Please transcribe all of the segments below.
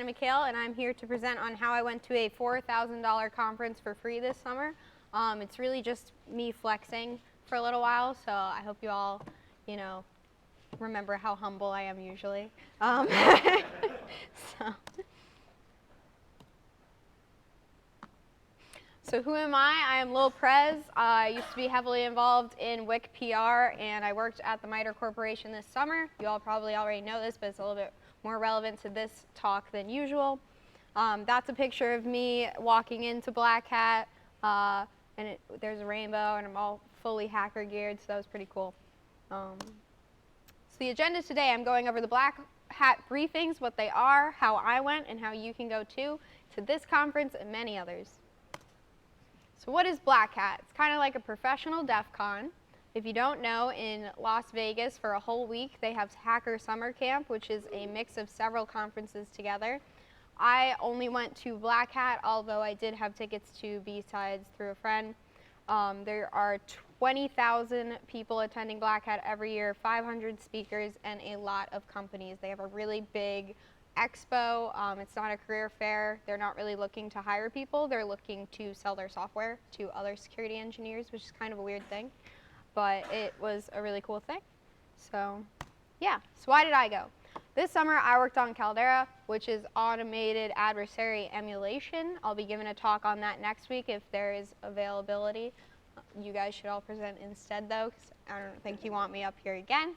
Shannon McHale, and I'm here to present on how I went to a $4,000 conference for free this summer. It's really just me flexing for a little while, so I hope you all, remember how humble I am usually. So who am I? I am Lil Prez. I used to be heavily involved in WIC PR, and I worked at the MITRE Corporation this summer. You all probably already know this, but it's a little bit more relevant to this talk than usual. That's a picture of me walking into Blackhat, and there's a rainbow, and I'm all fully hacker geared, so that was pretty cool. So the agenda today, I'm going over the Blackhat briefings, what they are, how I went, and how you can go too, to this conference and many others. So what is Blackhat? It's kind of like a professional DEF CON. If you don't know, in Las Vegas for a whole week, they have Hacker Summer Camp, which is a mix of several conferences together. I only went to Blackhat, although I did have tickets to B-Sides through a friend. There are 20,000 people attending Blackhat every year, 500 speakers, and a lot of companies. They have a really big expo. It's not a career fair. They're not really looking to hire people. They're looking to sell their software to other security engineers, which is kind of a weird thing. But it was a really cool thing. So yeah, so why did I go? This summer I worked on Caldera, which is automated adversary emulation. I'll be giving a talk on that next week if there is availability. You guys should all present instead though, because I don't think you want me up here again.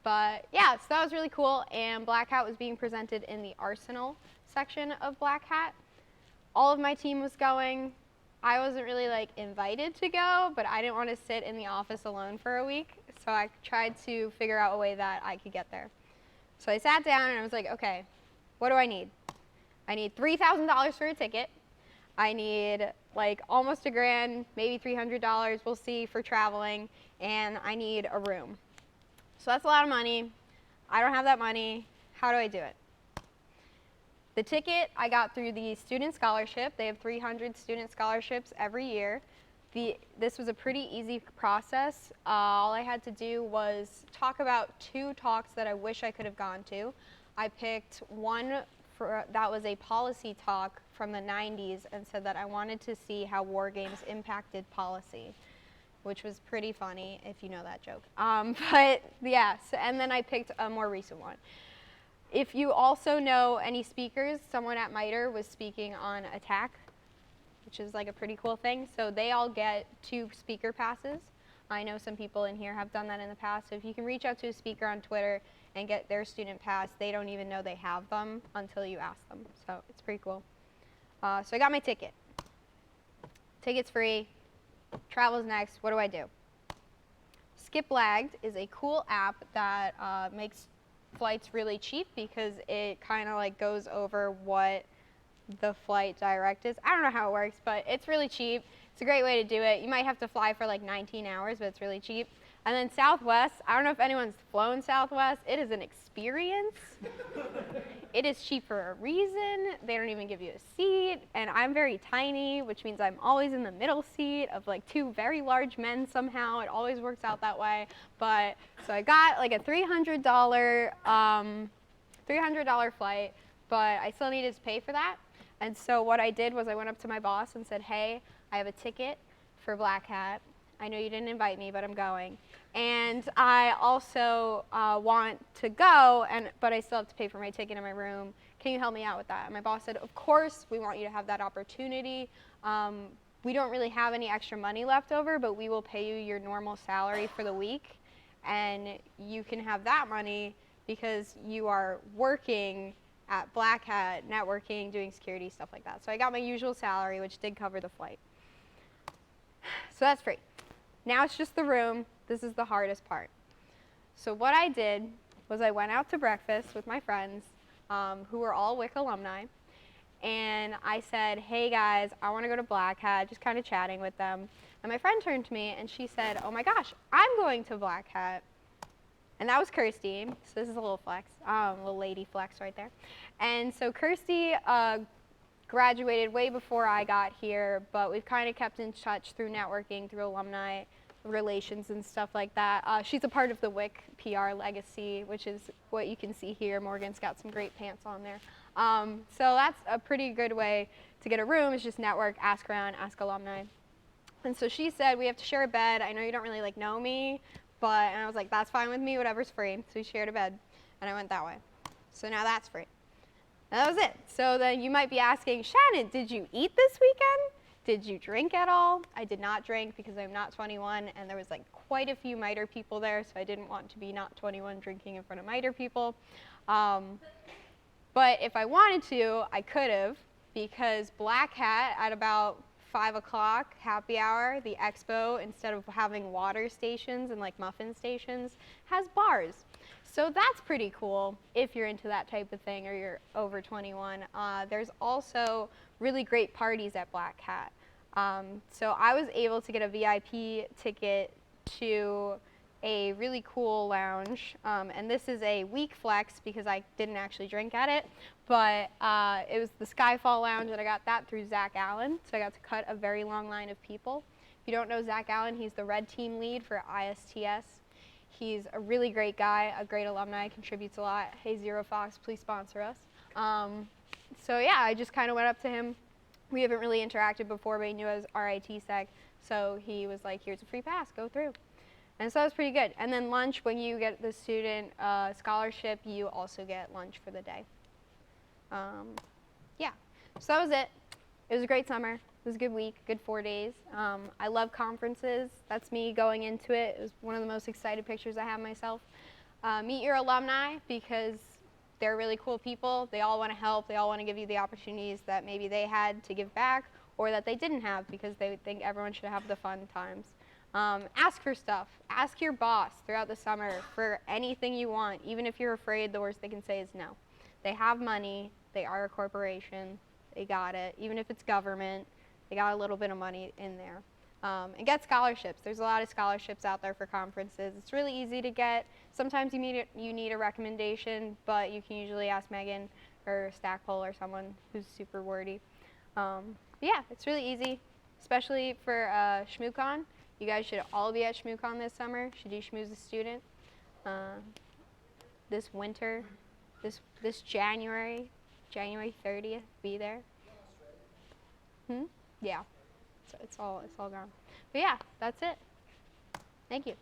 But yeah, so that was really cool, and Blackhat was being presented in the Arsenal section of Blackhat. All of my team was going. I wasn't really invited to go, but I didn't want to sit in the office alone for a week, so I tried to figure out a way that I could get there. So I sat down and I was like, okay, what do I need? I need $3,000 for a ticket. I need almost $1,000, maybe $300, we'll see, for traveling, and I need a room. So that's a lot of money. I don't have that money. How do I do it? The ticket I got through the student scholarship. They have 300 student scholarships every year. This was a pretty easy process. All I had to do was talk about 2 talks that I wish I could have gone to. I picked one that was a policy talk from the 90s and said that I wanted to see how war games impacted policy, which was pretty funny, if you know that joke. But yeah, and then I picked a more recent one. If you also know any speakers, someone at MITRE was speaking on attack, which is a pretty cool thing. So they all get 2 speaker passes. I know some people in here have done that in the past. So if you can reach out to a speaker on Twitter and get their student pass, they don't even know they have them until you ask them. So it's pretty cool. So I got my ticket. Ticket's free. Travel's next. What do I do? Skip Lagged is a cool app that makes flights really cheap because it kind of goes over what the flight direct is. I don't know how it works, but it's really cheap. It's a great way to do it. You might have to fly for 19 hours, but it's really cheap. And then Southwest, I don't know if anyone's flown Southwest. It is an experience. It is cheap for a reason. They don't even give you a seat. And I'm very tiny, which means I'm always in the middle seat of 2 very large men somehow. It always works out that way. But so I got a $300 flight, but I still needed to pay for that. And so what I did was I went up to my boss and said, hey, I have a ticket for Blackhat. I know you didn't invite me, but I'm going. And I also want to go, but I still have to pay for my ticket and my room. Can you help me out with that? And my boss said, of course, we want you to have that opportunity. We don't really have any extra money left over, but we will pay you your normal salary for the week. And you can have that money because you are working at Blackhat, networking, doing security, stuff like that. So I got my usual salary, which did cover the flight. So that's free. Now it's just the room. This is the hardest part. So what I did was I went out to breakfast with my friends, who were all WIC alumni, and I said, hey guys, I want to go to Blackhat, just kind of chatting with them. And my friend turned to me and she said, oh my gosh, I'm going to Blackhat. And that was Kirsty, so this is a little flex, little lady flex right there. And so Kirsty graduated way before I got here, but we've kind of kept in touch through networking, through alumni relations and stuff like that. She's a part of the WIC PR legacy, which is what you can see here. Morgan's got some great pants on there. So that's a pretty good way to get a room, is just network, ask around, ask alumni. And so she said, we have to share a bed. I know you don't really like know me, and I was like, that's fine with me, whatever's free. So we shared a bed, and I went that way. So now that's free. And that was it. So then you might be asking, Shannon, did you eat this weekend? Did you drink at all? I did not drink because I'm not 21, and there was like quite a few MITRE people there, so I didn't want to be not 21 drinking in front of MITRE people. But if I wanted to, I could have, because Blackhat at about 5 o'clock, happy hour, the expo, instead of having water stations and like muffin stations, has bars. So that's pretty cool if you're into that type of thing or you're over 21. There's also really great parties at Blackhat. So I was able to get a VIP ticket to a really cool lounge, and this is a week flex because I didn't actually drink at it, but it was the Skyfall Lounge, and I got that through Zach Allen, so I got to cut a very long line of people. If you don't know Zach Allen, he's the red team lead for ISTS. He's a really great guy, a great alumni, contributes a lot. Hey, Zero Fox, please sponsor us. So yeah, I just kind of went up to him. We haven't really interacted before, but he knew I was RIT Sec, so he was like, here's a free pass, go through. And so that was pretty good. And then lunch, when you get the student scholarship, you also get lunch for the day. Yeah, so that was it. It was a great summer. It was a good week, good 4 days. I love conferences. That's me going into it. It was one of the most excited pictures I have myself. Meet your alumni, because they're really cool people. They all want to help. They all want to give you the opportunities that maybe they had to give back or that they didn't have because they think everyone should have the fun times. Ask for stuff. Ask your boss throughout the summer for anything you want. Even if you're afraid, the worst they can say is no. They have money. They are a corporation. They got it. Even if it's government, they got a little bit of money in there. And get scholarships. There's a lot of scholarships out there for conferences. It's really easy to get. Sometimes you need a recommendation, but you can usually ask Megan or Stackpole or someone who's super wordy. Yeah, it's really easy, especially for ShmooCon. You guys should all be at ShmooCon this summer. Should you schmooze a student? This winter, this January 30th, be there. Yeah, so it's all gone. But yeah, that's it. Thank you.